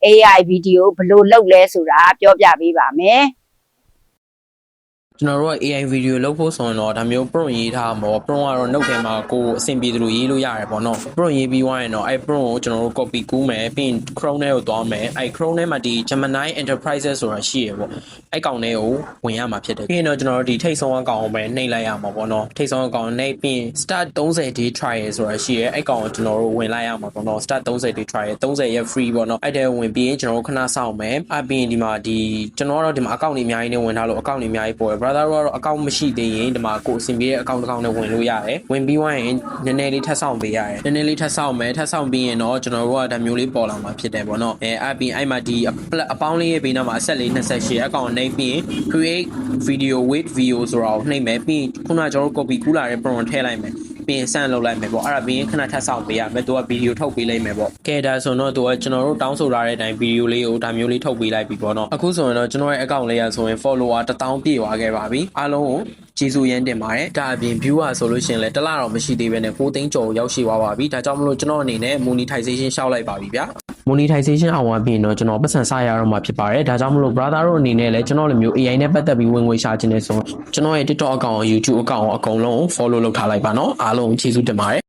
AI ဗီဒီယိုဘယ်လိုလုပ်လဲဆိုတာပြောပြပေးပါမယ် ကျွန်တော်တို့က AI ဗီဒီယိုလုပ်ဖို့ဆိုရင်တော့ဒါမျိုး prompt ရေးထားမှာပေါ့ prompt ကတော့ note ထဲမှာကိုယ်အဆင်ပြေသလိုရေးလို့ရတယ်ပေါ့နော် prompt ရေးပြီးသွားရင်တော့အဲ့ prompt ကိုကျွန်တော်တို့ copy ကူးမယ်ပြီးရင် Chrome ထဲကိုသွားမယ်အဲ့ Chrome ထဲမှာဒီ Gemini Enterprises ဆိုတာရှိရပေါ့အဲ့ကောင်ထဲကိုဝင်ရမှာဖြစ်တယ်ပြီးရင်တော့ကျွန်တော်တို့ဒီထိတ်ဆုံးအကောင်ကိုပဲနှိပ်လိုက်ရမှာပေါ့နော်ထိတ်ဆုံးအကောင်နှိပ်ပြီးရင် start 30 day trial ဆိုတာရှိရအဲ့ကောင်ကိုကျွန်တော်တို့ဝင်လိုက်ရမှာပေါ့နော် start 30 day trial 30 ရက် free ပေါ့နော်အဲ့ထဲဝင်ပြီးရင်ကျွန်တော်တို့ခဏစောင့်မယ်အပြီးရင်ဒီမှာဒီကျွန်တော်တို့ဒီမှာအကောင့်တွေအများကြီးနဲ့ဝင်ထားလို့အကောင့်တွေအများကြီးပေါ်တယ် brother တို့ကတော့အကောင့်မရှိသေးရင်ဒီမှာကိုအဆင်ပြေတဲ့အကောင့်တစ်ကောင်နဲ့ဝင်လို့ရတယ်ဝင်ပြီးသွားရင်နည်းနည်းလေးထပ်ဆောင်ပေးရတယ်နည်းနည်းလေးထပ်ဆောင်မယ်ထပ်ဆောင်ပြီးရင်တော့ကျွန်တော်တို့ကဒါမျိုးလေးပေါ်လာမှာဖြစ်တယ်ပေါ့နော်အပြီးအဲ့မှာဒီအပေါင်းလေးရဲ့ဘေးနားမှာအဆက်လေး28အကောင့်နှိပ်ပြီးရင် create video with video ဆိုတာကိုနှိပ်မယ်ပြီးခုနကကျွန်တော်တို့ copy ကူးလာတဲ့ prompt ထည့်လိုက်မယ်ပြီးရင်ဆန့်လုပ်လိုက်မယ်ပေါ့အဲ့ဒါပြီးရင်ခဏထပ်ဆောင်ပေးရမယ်သူကဗီဒီယိုထုတ်ပေးလိုက်မယ်ပေါ့ကဲဒါဆိုတော့သူကကျွန်တော်တို့တောင်းဆိုထားတဲ့အတိုင်းဗီဒီယိုလေးကိုဒါမျိုးလေးထုတ်ပေးလိုက်ပြီပေါ့နော်အခုဆိုရင်တော့ကျွန်တော်ရဲ့ account လေးရဆိုရင် follower 1000ပြည့်သွားခဲ့ပါပြီအားလုံးကိုကျေးဇူးရမ်းတင်ပါတယ်ဒါအပြင် viewer ဆိုလို့ရှိရင်လည်းတစ်လတော့မရှိသေးဘဲနဲ့9သိန်းကျော်ရောက်ရှိသွားပါပြီဒါကြောင့်မလို့ကျွန်တော်အနေနဲ့ monetization ရှောက်လိုက်ပါပြီဗျာ monetization အောင်သွားပြီးရင်တော့ကျွန်တော်ပတ်စံစရတော့မှာဖြစ်ပါတယ်ဒါကြောင့်မလို့ brother တို့အနေနဲ့လည်းကျွန်တော်လိုမျိုး AI နဲ့ပတ်သက်ပြီးဝင်ငွေရှာခြင်းနဲ့ဆိုကျွန်တော်ရဲ့ TikTok account ကို YouTube account ကိုအကုန်လုံး follow လုပ်ထားလိုက်ပါနော်အားလုံးကျေးဇူးတင်ပါတယ်